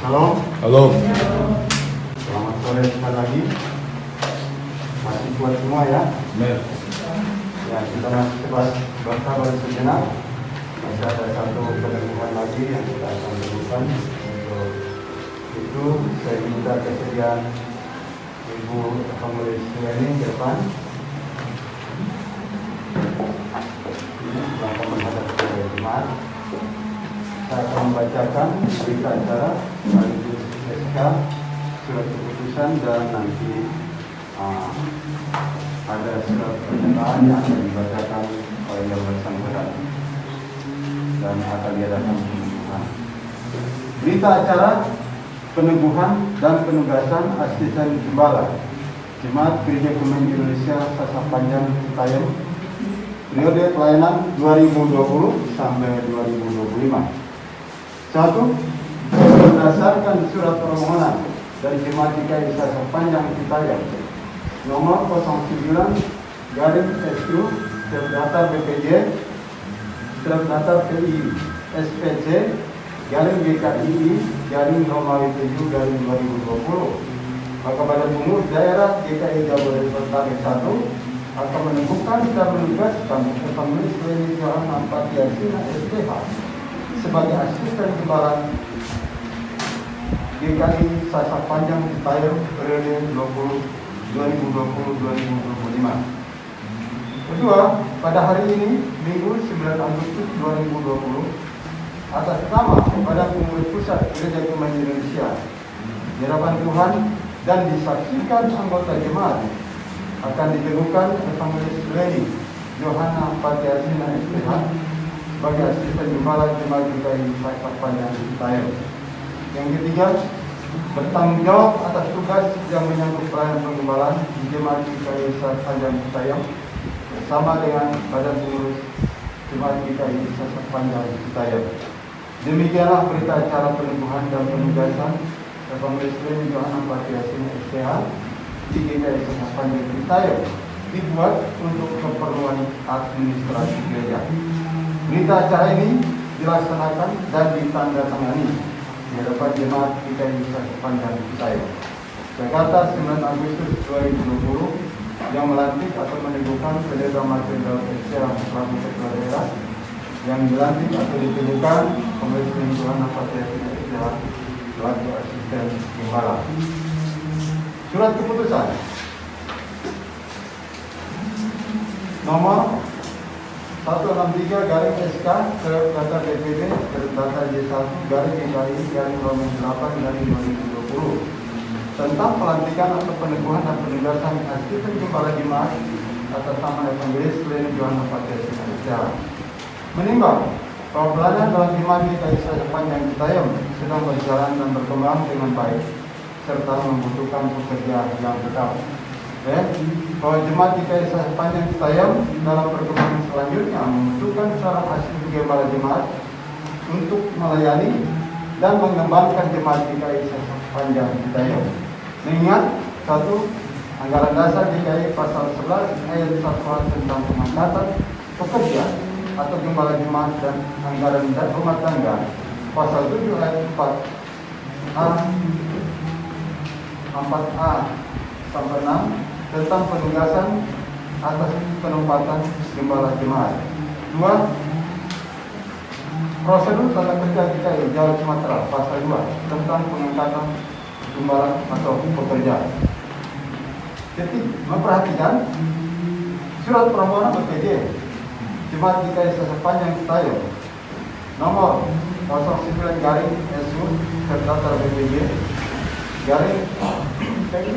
Halo. Halo. Selamat sore sekali lagi. Masih kuat semua ya? Mer. Ya, kita masih bersabar sejenak. Masih ada satu penemuan lagi yang kita akan temukan. Untuk itu saya minta kesediaan Ibu Penulis ini ke depan. Ini akan menghadap ke jemaat. Saya akan membacakan berita acara sekaligus SK, surat keputusan, dan nanti ada surat pernyataan yang akan dibacakan oleh yang bersangkutan dan akan diadakan penugasan. Berita acara peneguhan dan penugasan asisten gembala Jemaat Gereja Kemeng Indonesia Sasa Panjang Citayam, periode pelayanan 2020 sampai 2025. 1. Berdasarkan surat permohonan dari Jemaat GKI Sasa Panjang Citayam nomor 09/SU terdaftar BPJ terdaftar PI SPC GKII Romawi 7/2020, maka Badan Pengurus Daerah GKI Jabodetabek 1 akan menemukan dan menugaskan penulis Leni Johan Ampatiasina SPH sebagai asisten gembala GKI Sasa Panjang Citayam periode 2020-2025. Kedua, pada hari ini Minggu 9 Agustus 2020, atas nama Badan Pengurus Pusat Gereja Kemeng Indonesia, di hadapan Tuhan dan disaksikan anggota jemaat, akan diteguhkan penulis Leni Johanna Patiasina SPH sebagai asisten gembala Jemaat GKI Sasa Panjang Citayam. Yang ketiga, bertanggung jawab atas tugas yang menyangkut pelayanan penggembalaan di Jemaat GKI Sasa Panjang Citayam bersama dengan Badan Pengurus Jemaat GKI Sasa Panjang Citayam. Demikianlah berita acara peneguhan dan penugasan penulis Leni Johanna Patiasina SPH di GKI Sasa Panjang Citayam dibuat untuk keperluan administrasi gereja. Berita acara ini dilaksanakan dan ditandatangani di hadapan Jemaat GKI Sasa Panjang Citayam, Jakarta 9 Agustus 2020, yang melantik atau meneguhkan Pendeta Martin Daud SCH selaku Ketua Daerah, yang dilantik atau diteguhkan penulis Leni Johanna Patiasina SCH selaku asisten gembala. Surat keputusan nomor 163/SK terdaftar DPD terdaftar J1 GKI Romawi 8/2020 tentang pelantikan atau peneguhan dan penugasan asisten gembala jemaat atas nama Evangelis Leni Johanna Patiasina SCH. Menimbang bahwa pelayanan dalam jemaat GKI Sasa Panjang Citayam sedang berjalan dan berkembang dengan baik serta membutuhkan pekerja yang tetap. Bahwa Jemaat GKI Sasa Panjang Citayam dalam perkembangan selanjutnya membutuhkan seorang asisten gembala jemaat untuk melayani dan mengembangkan Jemaat GKI Sasa Panjang Citayam. Mengingat 1. Anggaran dasar GKI pasal 11 ayat 1 tentang pengangkatan pekerja atau gembala jemaat dan anggaran rumah tangga pasal 7 ayat 4A sampai 6 tentang penugasan atas penempatan gembala jemaat. 2. Prosedur tata kerja GKI Jawa Sumatera pasal 2 tentang pengangkatan gembala atau pekerja. Jadi memperhatikan surat permohonan BPJ Jemaat GKI Sasa Panjang Citayam nomor 09/SU terdaftar BPJ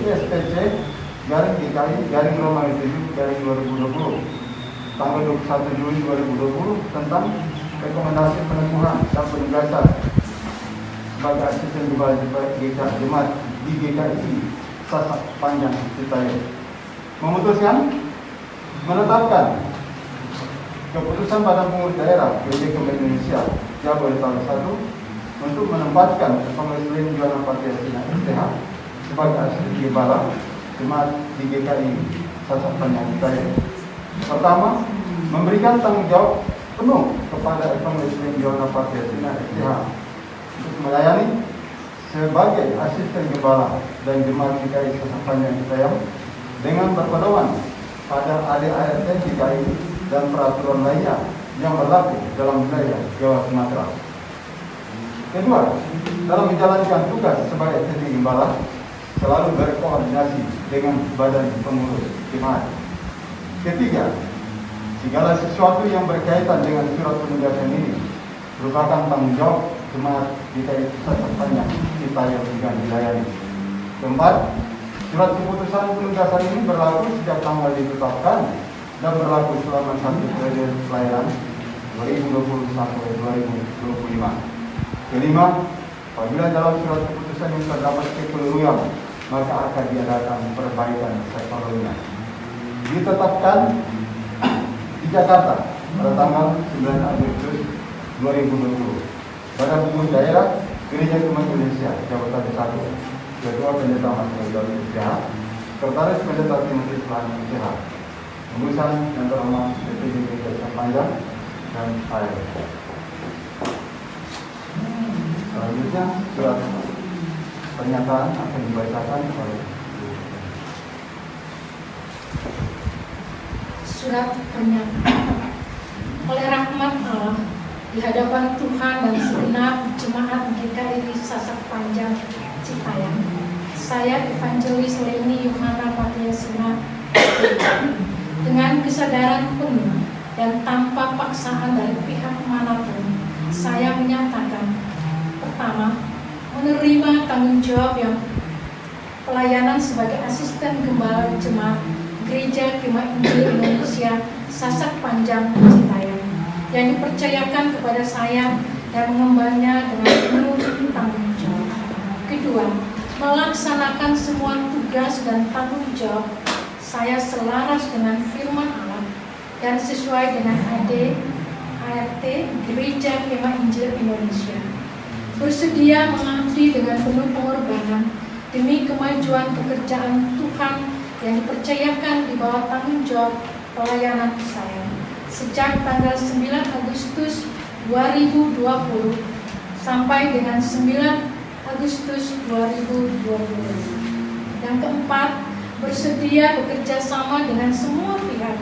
SPC GKI Romawi 7/2020 tanggal 21 Juli 2020 tentang rekomendasi peneguhan dan penugasan sebagai asisten gembala jemaat di GKI Sasa Panjang Citayam. Memutuskan menetapkan keputusan Badan Pengurus Daerah Gereja Kemeng Indonesia Jabodetabek 1 untuk menempatkan penulis Leni Johanna Patiasina SPH sebagai asisten gembala jemaat di GKI Sasa Panjang Citayam. Pertama, memberikan tanggung jawab penuh kepada penulis Leni Johanna Patiasina SPH untuk melayani sebagai asisten gembala dan jemaat GKI Sasak Panjang Citayam dengan berpedoman pada ADART GKI dan peraturan lainnya yang berlaku dalam wilayah Jawa Sumatera. Kedua, dalam menjalankan tugas sebagai asisten gembala selalu berkoordinasi dengan badan pengurus jemaat. Ketiga, segala sesuatu yang berkaitan dengan surat penugasan ini merupakan tanggung jawab jemaat GKI Sasak Panjang Citayam yang dilayani. Keempat, surat keputusan penugasan ini berlaku sejak tanggal ditetapkan dan berlaku selama 1 periode pelayanan 2020 sampai 2025. Kelima, apabila dalam surat keputusan yang terdapat kekeliruan, maka akan diadakan perbaikan sektoralnya. Ditetapkan di Jakarta pada tanggal 9 Agustus 2020. Badan Pengurus Daerah Gereja Gemah Indonesia Jabatan 1. Ketua Pendeta Mas Daud Sehat, Sekretaris Pendeta Timothy Islam Sehat, Pengurusan yang terhormat DPD Gereja Sasak Panjang dan AR. Selanjutnya surat pernyataan akan dibacakan oleh surat pernyataan. Oleh rahmat Allah di hadapan Tuhan dan segenap jemaat GKI Sasak Panjang Citayam, saya Evangelis Leni Yohana Patiasina dengan kesadaran penuh dan tanpa paksaan dari pihak manapun, saya menyatakan: pertama, menerima tanggung jawab yang pelayanan sebagai asisten gembala jemaat Gereja Gemah Injil Indonesia Sasak Panjang Citayam yang dipercayakan kepada saya dan mengembannya dengan penuh tanggung jawab. Kedua, melaksanakan semua tugas dan tanggung jawab saya selaras dengan firman Allah dan sesuai dengan ADART Gereja Gemah Injil Indonesia. Bersedia mengabdi dengan penuh pengorbanan demi kemajuan pekerjaan Tuhan yang dipercayakan di bawah tanggung jawab pelayanan saya sejak tanggal 9 Agustus 2020 sampai dengan 9 Agustus 2020. Yang keempat, bersedia bekerja sama dengan semua pihak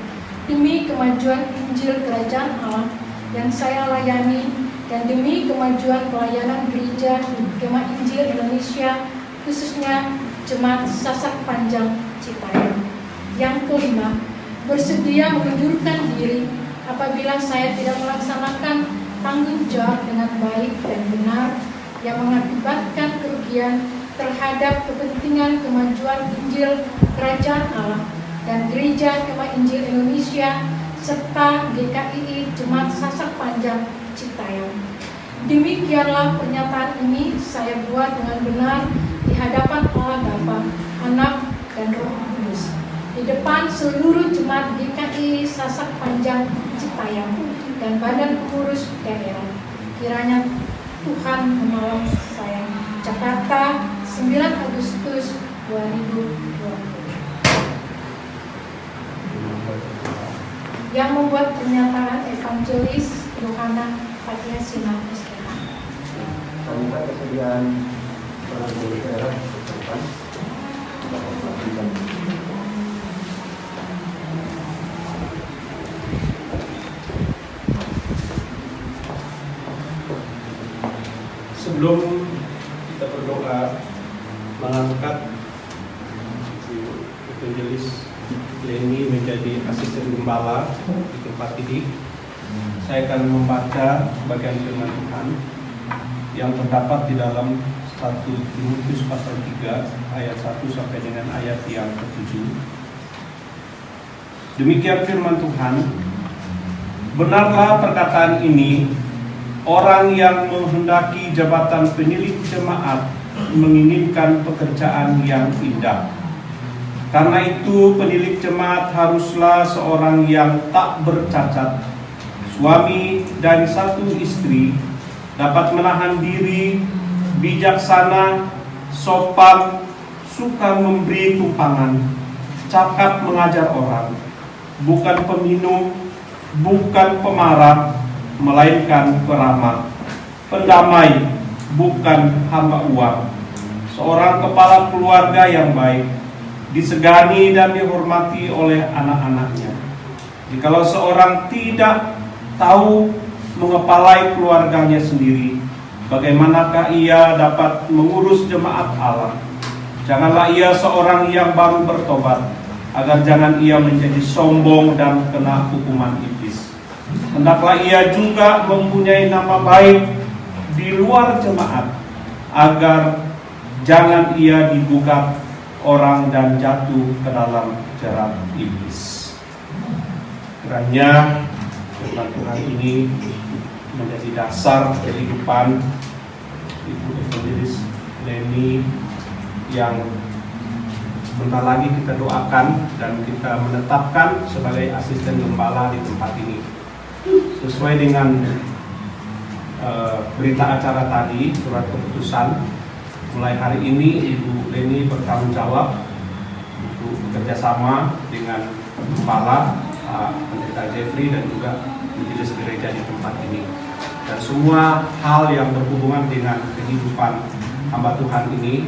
demi kemajuan Injil Kerajaan Allah yang saya layani dan demi kemajuan pelayanan Gereja Gemah Injil Indonesia, khususnya Jemaat Sasak Panjang Citayam. Yang kelima, bersedia mengundurkan diri apabila saya tidak melaksanakan tanggung jawab dengan baik dan benar yang mengakibatkan kerugian terhadap kepentingan kemajuan Injil Kerajaan Allah dan Gereja Gemah Injil Indonesia serta GKI Jemaat Sasak Panjang Citayam. Demikianlah pernyataan ini saya buat dengan benar di hadapan Allah Bapa, Anak, dan Roh Kudus, di depan seluruh jemaat GKI Sasak Panjang Citayam dan Badan Pengurus Daerah. Kiranya Tuhan menolong saya. Jakarta, 9 Agustus 2020. Yang membuat pernyataan Evangelis Yohana Patiasina SPH. Kami minta kesediaan para pengurus daerah berdepan. Sebelum kita berdoa mengangkat Evangelis Leni menjadi asisten gembala di tempat ini, saya akan membaca bagian firman Tuhan yang terdapat di dalam 1 Timotius pasal 3 ayat 1 sampai dengan ayat yang ke-7. Demikian firman Tuhan, benarlah perkataan ini, orang yang menghendaki jabatan penilik jemaat menginginkan pekerjaan yang indah. Karena itu penilik jemaat haruslah seorang yang tak bercacat, suami dari satu istri, dapat menahan diri, bijaksana, sopan, suka memberi tumpangan, cakap mengajar orang, bukan peminum, bukan pemarah, melainkan peramah, pendamai, bukan hamba uang. Seorang kepala keluarga yang baik, disegani dan dihormati oleh anak-anaknya. Jikalau seorang tidak tahu mengepalai keluarganya sendiri, bagaimanakah ia dapat mengurus jemaat Allah? Janganlah ia seorang yang baru bertobat, agar jangan ia menjadi sombong dan kena hukuman iblis. Hendaklah ia juga mempunyai nama baik di luar jemaat, agar jangan ia digugat orang dan jatuh ke dalam jerat iblis. Kiranya firman Tuhan ini menjadi dasar kehidupan Ibu Evangelis Leni yang bentar lagi kita doakan dan kita menetapkan sebagai asisten gembala di tempat ini. Sesuai dengan berita acara tadi, surat keputusan, mulai hari ini Ibu Leni bertanggung jawab untuk bekerjasama dengan gembala Pendeta Jeffrey dan juga majelis gereja di tempat ini. Dan semua hal yang berhubungan dengan kehidupan hamba Tuhan ini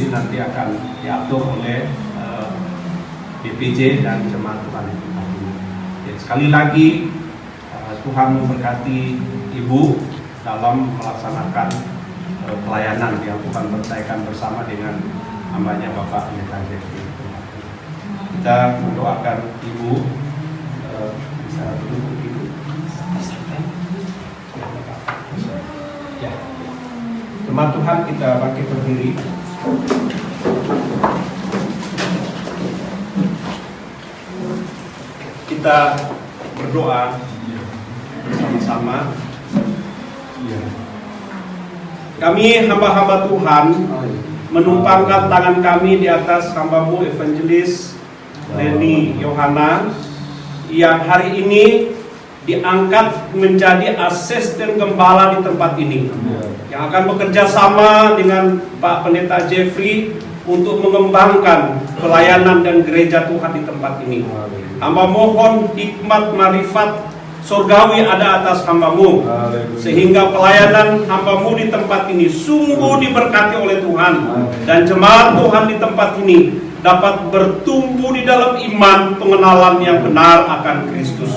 nanti akan diatur oleh BPJ dan jemaat Tuhan di tempat ini. Jadi, sekali lagi Tuhan memberkati Ibu dalam melaksanakan pelayanan yang Tuhan percayakan bersama dengan hambanya Bapak Pendeta Jeffrey. Kita mendoakan Ibu bisa duduk Ibu. Ya. Jemaat Tuhan, kita bangkit berdiri. Kita berdoa bersama-sama. Kami hamba-hamba Tuhan menumpangkan tangan kami di atas hamba-Mu Evangelis Leni Yohana yang hari ini diangkat menjadi asisten gembala di tempat ini, yang akan bekerja sama dengan Pak Pendeta Jeffrey untuk mengembangkan pelayanan dan gereja Tuhan di tempat ini. Hamba mohon hikmat marifat surgawi ada atas hamba-Mu, sehingga pelayanan hamba-Mu di tempat ini sungguh diberkati oleh Tuhan, dan jemaat Tuhan di tempat ini dapat bertumbuh di dalam iman pengenalan yang benar akan Kristus.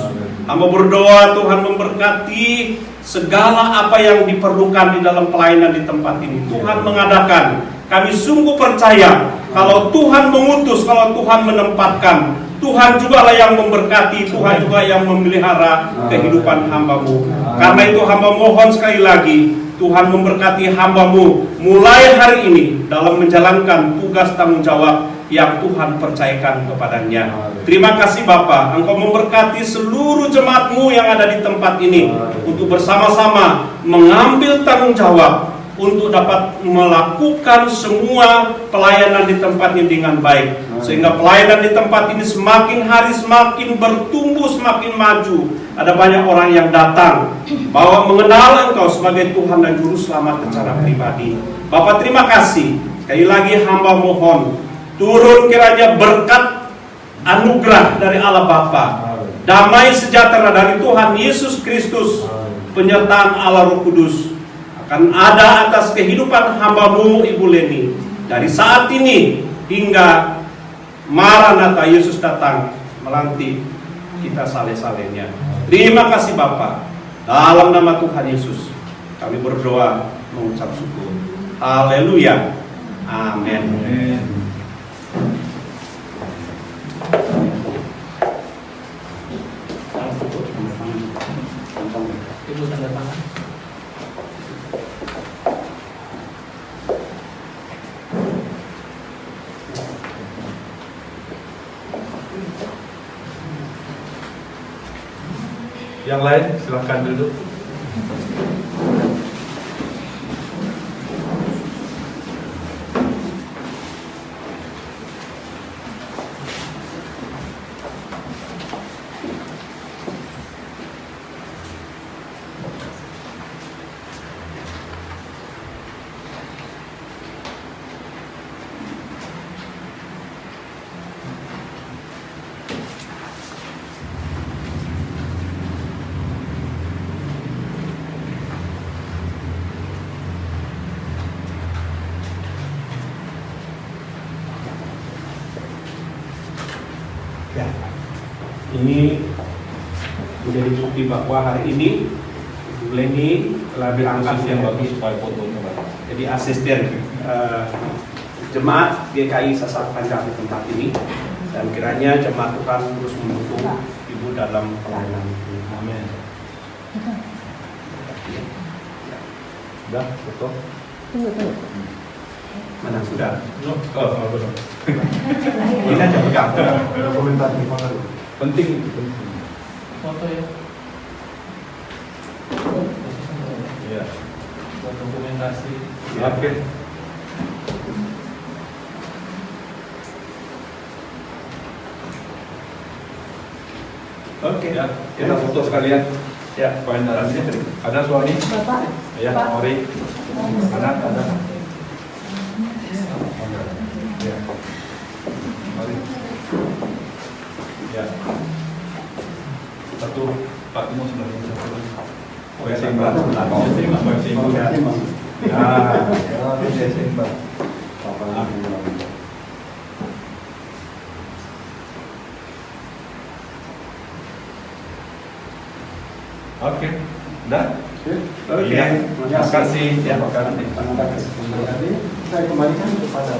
Hamba berdoa Tuhan memberkati segala apa yang diperlukan di dalam pelayanan di tempat ini. Tuhan mengadakan, kami sungguh percaya kalau Tuhan mengutus, kalau Tuhan menempatkan, Tuhan juga lah yang memberkati, Tuhan juga yang memelihara kehidupan hamba-Mu. Karena itu hamba mohon sekali lagi, Tuhan memberkati hamba-Mu mulai hari ini dalam menjalankan tugas tanggung jawab yang Tuhan percayakan kepadanya. Terima kasih Bapa, Engkau memberkati seluruh jemaat-Mu yang ada di tempat ini untuk bersama-sama mengambil tanggung jawab untuk dapat melakukan semua pelayanan di tempat ini dengan baik, sehingga pelayanan di tempat ini semakin hari semakin bertumbuh, semakin maju. Ada banyak orang yang datang bahwa mengenal Engkau sebagai Tuhan dan Juru Selamat secara pribadi. Bapak terima kasih. Sekali lagi hamba mohon, turun kiranya berkat anugerah dari Allah Bapa, damai sejahtera dari Tuhan Yesus Kristus, penyertaan Allah Roh Kudus akan ada atas kehidupan hamba-Mu Ibu Leni dari saat ini hingga Maranatha Yesus datang melantik kita saleh-salehnya. Terima kasih Bapa, dalam nama Tuhan Yesus kami berdoa mengucap syukur. Haleluya, amin. Ibu tanda tangan. Yang lain silahkan duduk. Ini menjadi bukti bahwa hari ini Bu Leni telah diangkat yang bagus supaya fotonya bagus. Jadi asisten jemaat GKI Sasar Panjang di tempat ini, dan kiranya jemaat Tuhan terus mendukung Ibu dalam pelayanan. Amin. Sudah foto? Tunggu. Mana sudah? Oh, belum. Ini aja pegang. Dokumentasi foto. Penting. Foto ya. Ya. Buat dokumentasi. Oke. Oke. Ya, kita foto sekalian. Ya, poin dalamnya. Ada suami? Bapak. Ya, Pak. Mori. Anak ada. Ya. Mari. Ya. Satu, Pak Timo sebelah ini. Poin seimbang. Poin seimbang. Poin seimbang. Ya. Ya, seimbang. Oke. Udah? Oke. Ya. Terima kasih. Ya, terima kasih. Terima kasih. Nanti saya kembalikan kepada